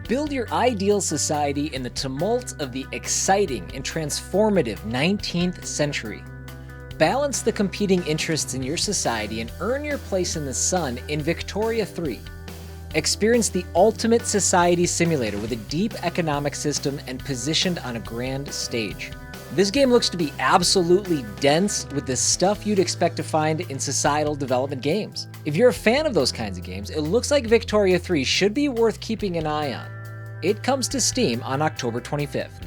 Build your ideal society in the tumult of the exciting and transformative 19th century. Balance the competing interests in your society and earn your place in the sun in Victoria 3. Experience the ultimate society simulator with a deep economic system and positioned on a grand stage. This game looks to be absolutely dense with the stuff you'd expect to find in societal development games. If you're a fan of those kinds of games, it looks like Victoria 3 should be worth keeping an eye on. It comes to Steam on October 25th.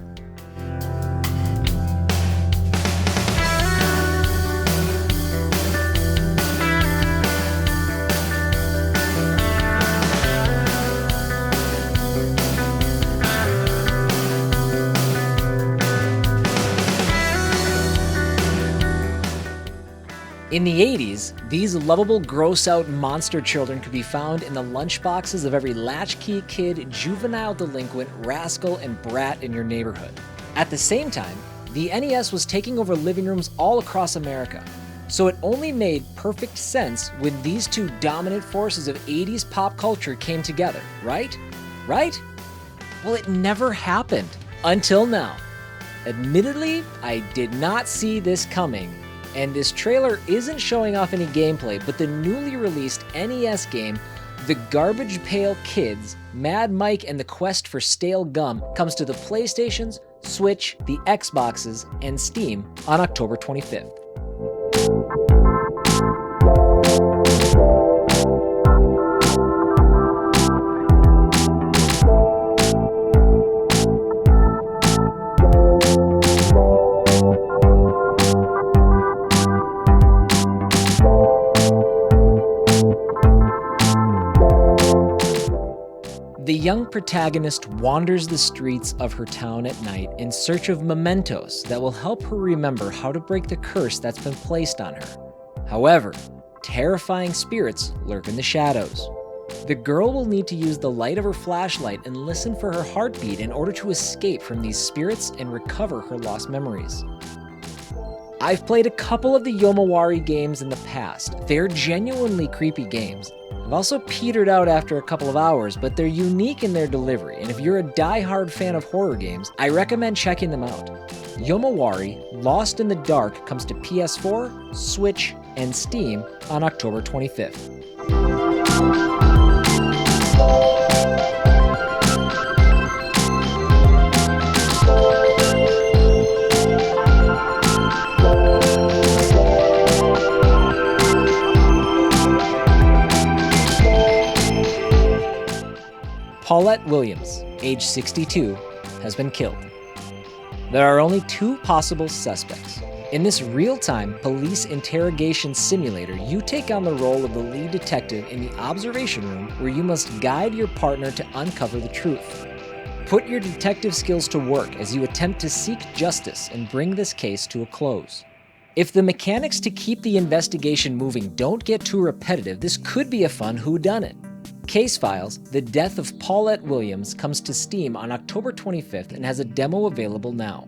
In the 80s, these lovable, gross-out monster children could be found in the lunchboxes of every latchkey kid, juvenile delinquent, rascal, and brat in your neighborhood. At the same time, the NES was taking over living rooms all across America, so it only made perfect sense when these two dominant forces of 80s pop culture came together, right? Right? Well, it never happened. Until now. Admittedly, I did not see this coming, and this trailer isn't showing off any gameplay, but the newly released NES game, The Garbage Pail Kids, Mad Mike and the Quest for Stale Gum, comes to the PlayStations, Switch, the Xboxes, and Steam on October 25th. The young protagonist wanders the streets of her town at night in search of mementos that will help her remember how to break the curse that's been placed on her. However, terrifying spirits lurk in the shadows. The girl will need to use the light of her flashlight and listen for her heartbeat in order to escape from these spirits and recover her lost memories. I've played a couple of the Yomawari games in the past. They're genuinely creepy games. I've also petered out after a couple of hours, but they're unique in their delivery, and if you're a die-hard fan of horror games, I recommend checking them out. Yomawari Lost in the Dark comes to PS4, Switch, and Steam on October 25th. Paulette Williams, age 62, has been killed. There are only two possible suspects. In this real-time police interrogation simulator, you take on the role of the lead detective in the observation room where you must guide your partner to uncover the truth. Put your detective skills to work as you attempt to seek justice and bring this case to a close. If the mechanics to keep the investigation moving don't get too repetitive, this could be a fun whodunit. Case Files: The Death of Paulette Williams comes to Steam on October 25th and has a demo available now.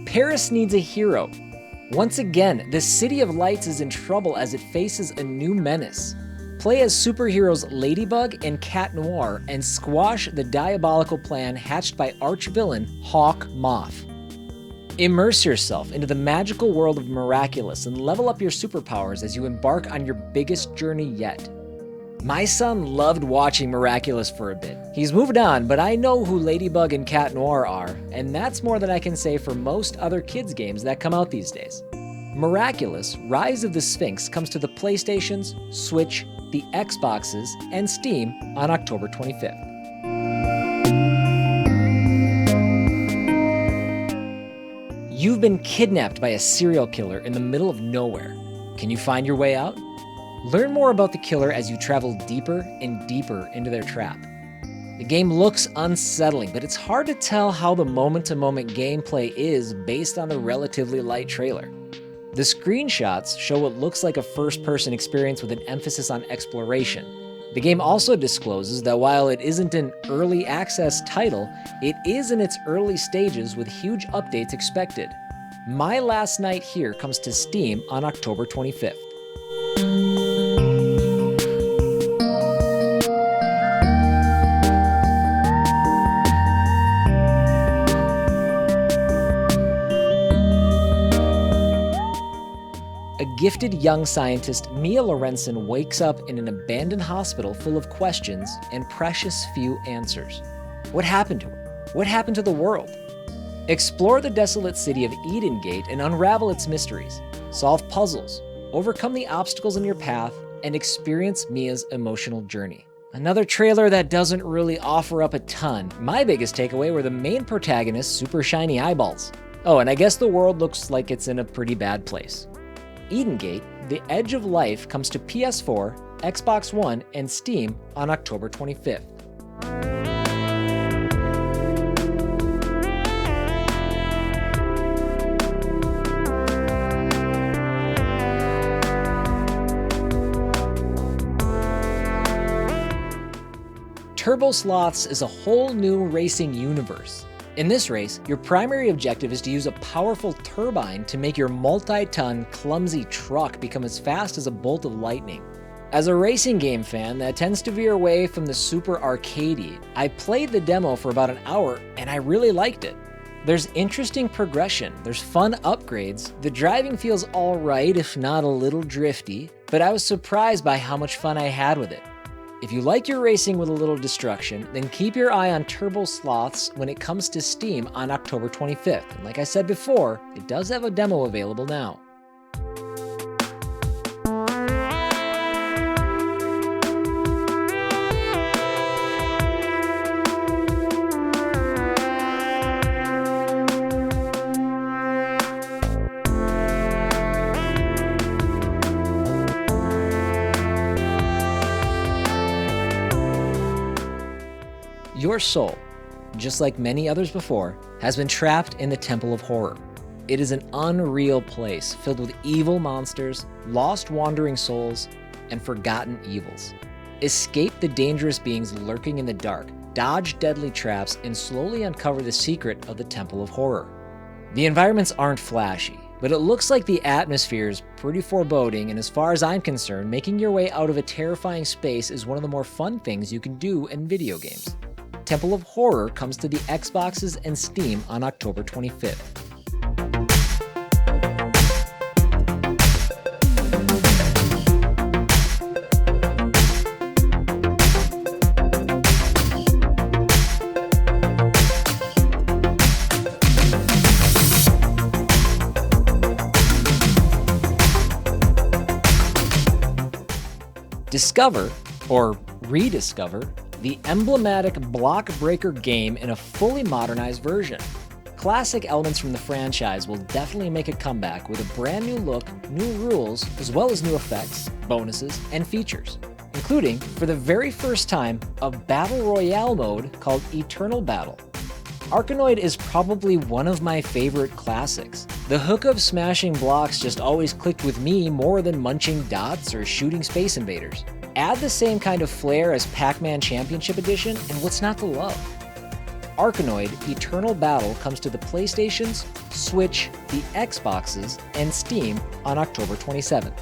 Paris needs a hero. Once again, the City of Lights is in trouble as it faces a new menace. Play as superheroes Ladybug and Cat Noir and squash the diabolical plan hatched by arch-villain Hawk Moth. Immerse yourself into the magical world of Miraculous and level up your superpowers as you embark on your biggest journey yet. My son loved watching Miraculous for a bit. He's moved on, but I know who Ladybug and Cat Noir are, and that's more than I can say for most other kids' games that come out these days. Miraculous: Rise of the Sphinx comes to the PlayStations, Switch, the Xboxes, and Steam on October 25th. You've been kidnapped by a serial killer in the middle of nowhere. Can you find your way out? Learn more about the killer as you travel deeper and deeper into their trap. The game looks unsettling, but it's hard to tell how the moment-to-moment gameplay is based on the relatively light trailer. The screenshots show what looks like a first-person experience with an emphasis on exploration. The game also discloses that while it isn't an early access title, it is in its early stages with huge updates expected. My Last Night Here comes to Steam on October 25th. A gifted young scientist, Mia Lorenzen, wakes up in an abandoned hospital full of questions and precious few answers. What happened to her? What happened to the world? Explore the desolate city of Edengate and unravel its mysteries. Solve puzzles, overcome the obstacles in your path, and experience Mia's emotional journey. Another trailer that doesn't really offer up a ton. My biggest takeaway were the main protagonist's super shiny eyeballs. Oh, and I guess the world looks like it's in a pretty bad place. Edengate, The Edge of Life comes to PS4, Xbox One, and Steam on October 25th. Turbo Sloths is a whole new racing universe. In this race, your primary objective is to use a powerful turbine to make your multi-ton, clumsy truck become as fast as a bolt of lightning. As a racing game fan that tends to veer away from the super arcadey, I played the demo for about an hour and I really liked it. There's interesting progression, there's fun upgrades, the driving feels alright if not a little drifty, but I was surprised by how much fun I had with it. If you like your racing with a little destruction, then keep your eye on Turbo Sloths when it comes to Steam on October 25th. And like I said before, it does have a demo available now. Your soul, just like many others before, has been trapped in the Temple of Horror. It is an unreal place filled with evil monsters, lost wandering souls, and forgotten evils. Escape the dangerous beings lurking in the dark, dodge deadly traps, and slowly uncover the secret of the Temple of Horror. The environments aren't flashy, but it looks like the atmosphere is pretty foreboding, and as far as I'm concerned, making your way out of a terrifying space is one of the more fun things you can do in video games. Temple of Horror comes to the Xboxes and Steam on October 25th. Discover, or rediscover, the emblematic block breaker game in a fully modernized version. Classic elements from the franchise will definitely make a comeback with a brand new look, new rules, as well as new effects, bonuses, and features, including, for the very first time, a battle royale mode called Eternal Battle. Arkanoid is probably one of my favorite classics. The hook of smashing blocks just always clicked with me more than munching dots or shooting space invaders. Add the same kind of flair as Pac-Man Championship Edition, and what's not to love? Arkanoid Eternal Battle comes to the PlayStations, Switch, the Xboxes, and Steam on October 27th.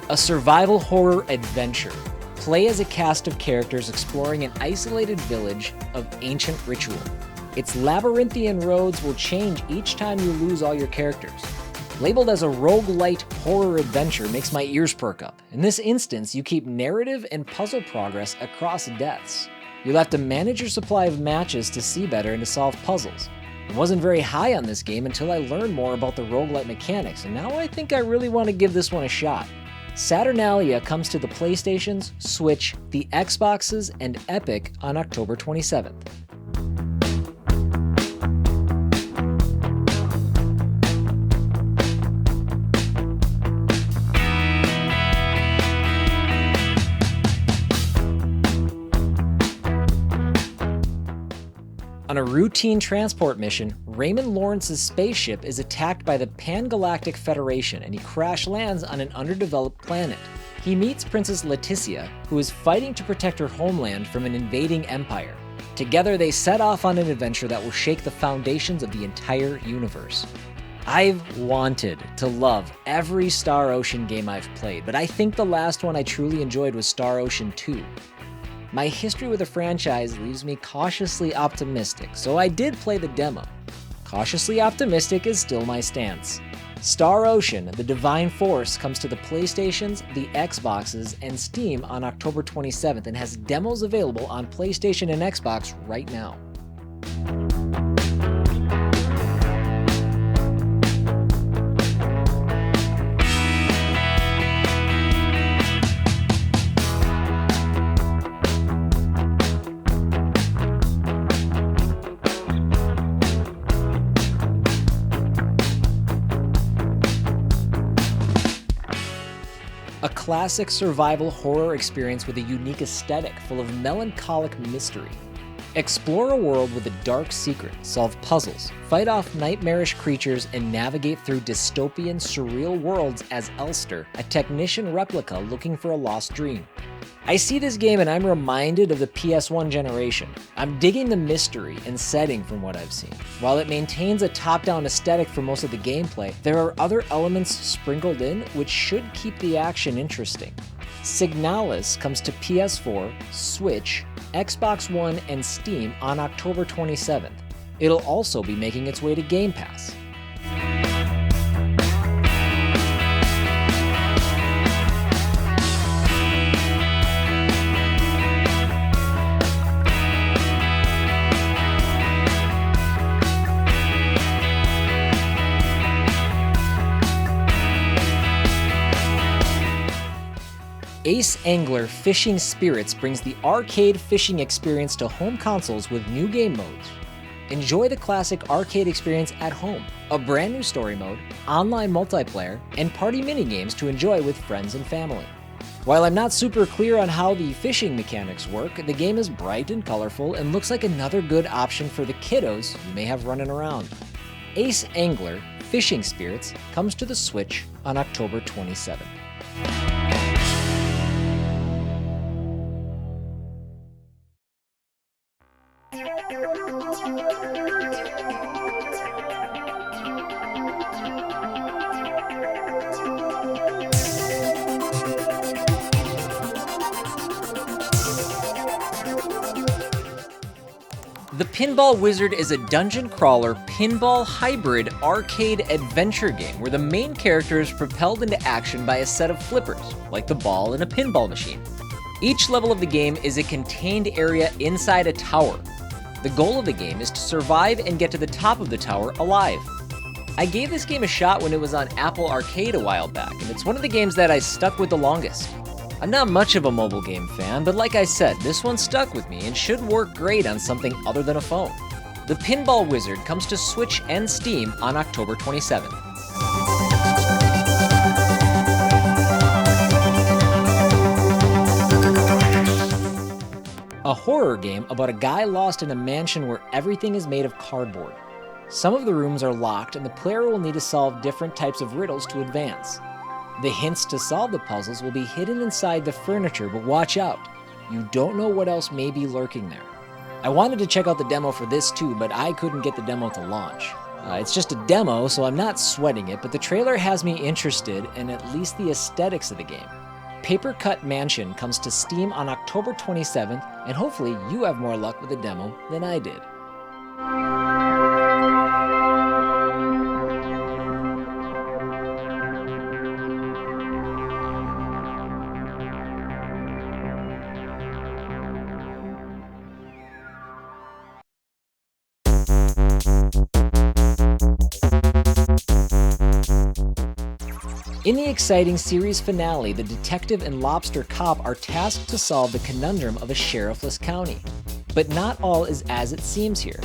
A survival horror adventure. Play as a cast of characters exploring an isolated village of ancient ritual. Its labyrinthian roads will change each time you lose all your characters. Labeled as a roguelite horror adventure makes my ears perk up. In this instance, you keep narrative and puzzle progress across deaths. You'll have to manage your supply of matches to see better and to solve puzzles. I wasn't very high on this game until I learned more about the roguelite mechanics, and now I think I really want to give this one a shot. Saturnalia comes to the PlayStations, Switch, the Xboxes, and Epic on October 27th. routine transport mission, Raymond Lawrence's spaceship is attacked by the Pan-Galactic Federation and he crash lands on an underdeveloped planet. He meets Princess Leticia, who is fighting to protect her homeland from an invading empire. Together they set off on an adventure that will shake the foundations of the entire universe. I've wanted to love every Star Ocean game I've played, but I think the last one I truly enjoyed was Star Ocean 2. My history with the franchise leaves me cautiously optimistic, so I did play the demo. Cautiously optimistic is still my stance. Star Ocean: The Divine Force comes to the PlayStations, the Xboxes, and Steam on October 27th and has demos available on PlayStation and Xbox right now. A classic survival horror experience with a unique aesthetic full of melancholic mystery. Explore a world with a dark secret, solve puzzles, fight off nightmarish creatures, and navigate through dystopian, surreal worlds as Elster, a technician replica looking for a lost dream. I see this game and I'm reminded of the PS1 generation. I'm digging the mystery and setting from what I've seen. While it maintains a top-down aesthetic for most of the gameplay, there are other elements sprinkled in which should keep the action interesting. Signalis comes to PS4, Switch, Xbox One, and Steam on October 27th. It'll also be making its way to Game Pass. Ace Angler Fishing Spirits brings the arcade fishing experience to home consoles with new game modes. Enjoy the classic arcade experience at home, a brand new story mode, online multiplayer, and party minigames to enjoy with friends and family. While I'm not super clear on how the fishing mechanics work, the game is bright and colorful and looks like another good option for the kiddos you may have running around. Ace Angler Fishing Spirits comes to the Switch on October 27th. The Pinball Wizard is a dungeon crawler pinball hybrid arcade adventure game where the main character is propelled into action by a set of flippers, like the ball in a pinball machine. Each level of the game is a contained area inside a tower. The goal of the game is to survive and get to the top of the tower alive. I gave this game a shot when it was on Apple Arcade a while back, and it's one of the games that I stuck with the longest. I'm not much of a mobile game fan, but like I said, this one stuck with me and should work great on something other than a phone. The Pinball Wizard comes to Switch and Steam on October 27th. A horror game about a guy lost in a mansion where everything is made of cardboard. Some of the rooms are locked and the player will need to solve different types of riddles to advance. The hints to solve the puzzles will be hidden inside the furniture, but watch out. You don't know what else may be lurking there. I wanted to check out the demo for this too, but I couldn't get the demo to launch. It's just a demo, so I'm not sweating it, but the trailer has me interested in at least the aesthetics of the game. Paper Cut Mansion comes to Steam on October 27th, and hopefully you have more luck with the demo than I did. In the exciting series finale, the detective and lobster cop are tasked to solve the conundrum of a sheriffless county. But not all is as it seems here,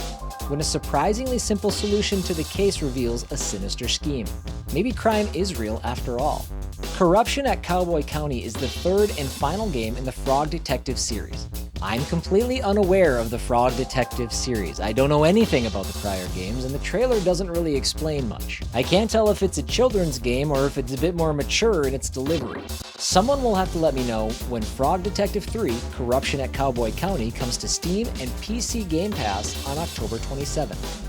when a surprisingly simple solution to the case reveals a sinister scheme. Maybe crime is real after all. Corruption at Cowboy County is the third and final game in the Frog Detective series. I'm completely unaware of the Frog Detective series. I don't know anything about the prior games, and the trailer doesn't really explain much. I can't tell if it's a children's game or if it's a bit more mature in its delivery. Someone will have to let me know when Frog Detective 3: Corruption at Cowboy County comes to Steam and PC Game Pass on October 27th.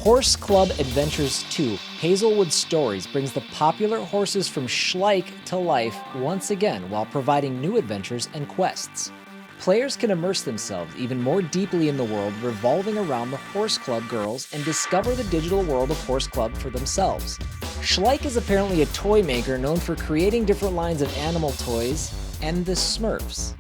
Horse Club Adventures 2: Hazelwood Stories brings the popular horses from Schleich to life once again while providing new adventures and quests. Players can immerse themselves even more deeply in the world revolving around the Horse Club girls and discover the digital world of Horse Club for themselves. Schleich is apparently a toy maker known for creating different lines of animal toys and the Smurfs.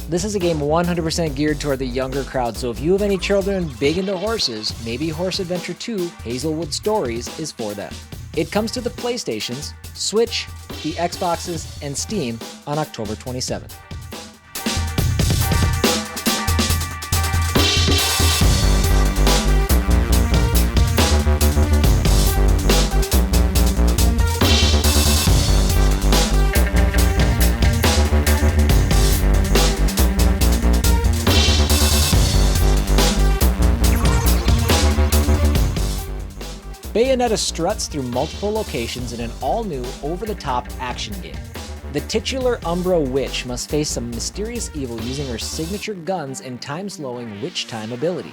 This is a game 100% geared toward the younger crowd, so if you have any children big into horses, maybe Horse Adventure 2: Hazelwood Stories is for them. It comes to the PlayStations, Switch, the Xboxes, and Steam on October 27th. Bayonetta struts through multiple locations in an all-new, over-the-top action game. The titular Umbra Witch must face some mysterious evil using her signature guns and time-slowing Witch Time ability.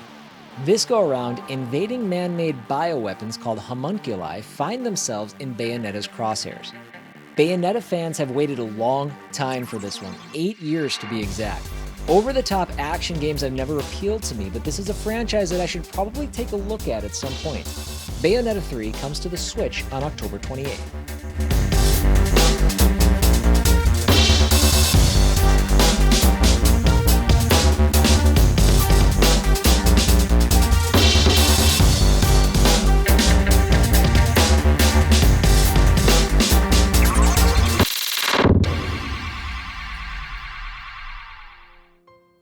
This go-around, invading man-made bioweapons called homunculi find themselves in Bayonetta's crosshairs. Bayonetta fans have waited a long time for this one, 8 years to be exact. Over-the-top action games have never appealed to me, but this is a franchise that I should probably take a look at some point. Bayonetta 3 comes to the Switch on October 28th.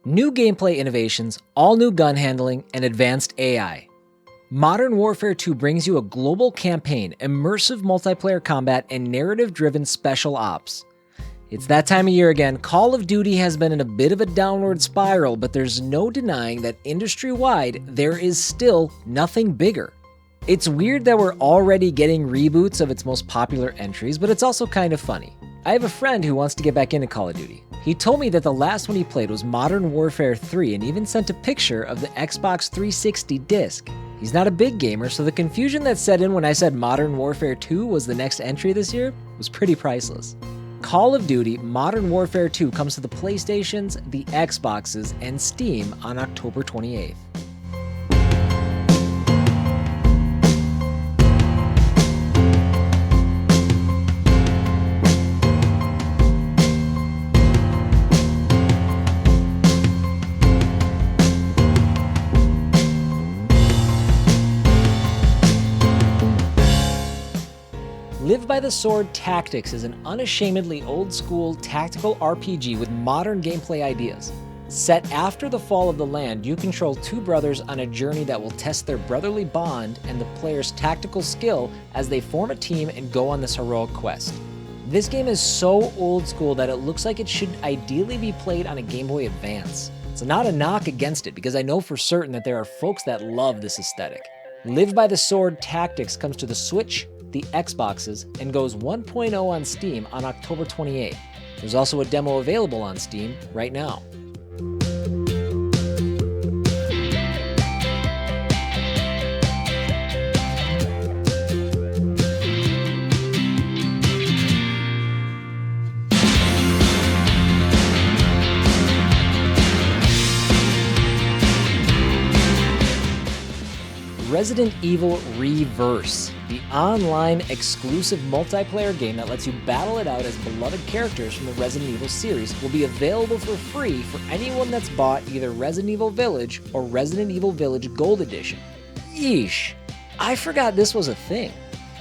New gameplay innovations, all new gun handling, and advanced AI. Modern Warfare 2 brings you a global campaign, immersive multiplayer combat, and narrative-driven special ops. It's that time of year again. Call of Duty has been in a bit of a downward spiral, but there's no denying that industry-wide, there is still nothing bigger. It's weird that we're already getting reboots of its most popular entries, but it's also kind of funny. I have a friend who wants to get back into Call of Duty. He told me that the last one he played was Modern Warfare 3 and even sent a picture of the Xbox 360 disc. He's not a big gamer, so the confusion that set in when I said Modern Warfare 2 was the next entry this year was pretty priceless. Call of Duty Modern Warfare 2 comes to the PlayStations, the Xboxes, and Steam on October 28th. Live by the Sword Tactics is an unashamedly old-school tactical RPG with modern gameplay ideas. Set after the fall of the land, you control two brothers on a journey that will test their brotherly bond and the player's tactical skill as they form a team and go on this heroic quest. This game is so old school that it looks like it should ideally be played on a Game Boy Advance. It's not a knock against it, because I know for certain that there are folks that love this aesthetic. Live by the Sword Tactics comes to the Switch, the Xboxes, and goes 1.0 on Steam on October 28th. There's also a demo available on Steam right now. Resident Evil Reverse, the online exclusive multiplayer game that lets you battle it out as beloved characters from the Resident Evil series, will be available for free for anyone that's bought either Resident Evil Village or Resident Evil Village Gold Edition. Yeesh, I forgot this was a thing.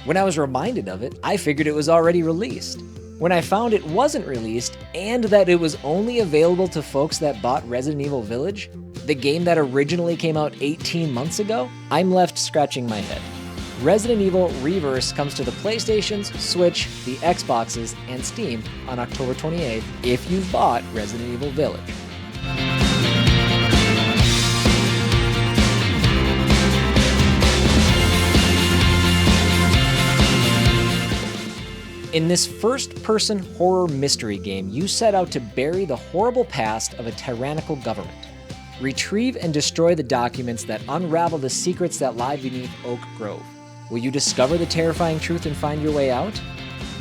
When I was reminded of it, I figured it was already released. When I found it wasn't released, and that it was only available to folks that bought Resident Evil Village, the game that originally came out 18 months ago, I'm left scratching my head. Resident Evil Reverse comes to the PlayStations, Switch, the Xboxes, and Steam on October 28th if you've bought Resident Evil Village. In this first-person horror mystery game, you set out to bury the horrible past of a tyrannical government. Retrieve and destroy the documents that unravel the secrets that lie beneath Oak Grove. Will you discover the terrifying truth and find your way out?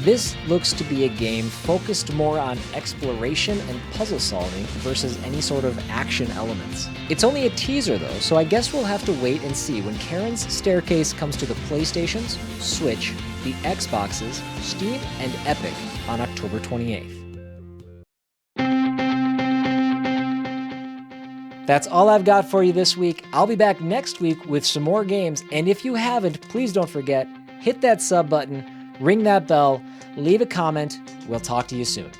This looks to be a game focused more on exploration and puzzle solving versus any sort of action elements. It's only a teaser though, so I guess we'll have to wait and see when Charon's Staircase comes to the PlayStations, Switch, the Xboxes, Steam, and Epic on October 28th. That's all I've got for you this week. I'll be back next week with some more games, and if you haven't, please don't forget, hit that sub button, ring that bell, leave a comment. We'll talk to you soon.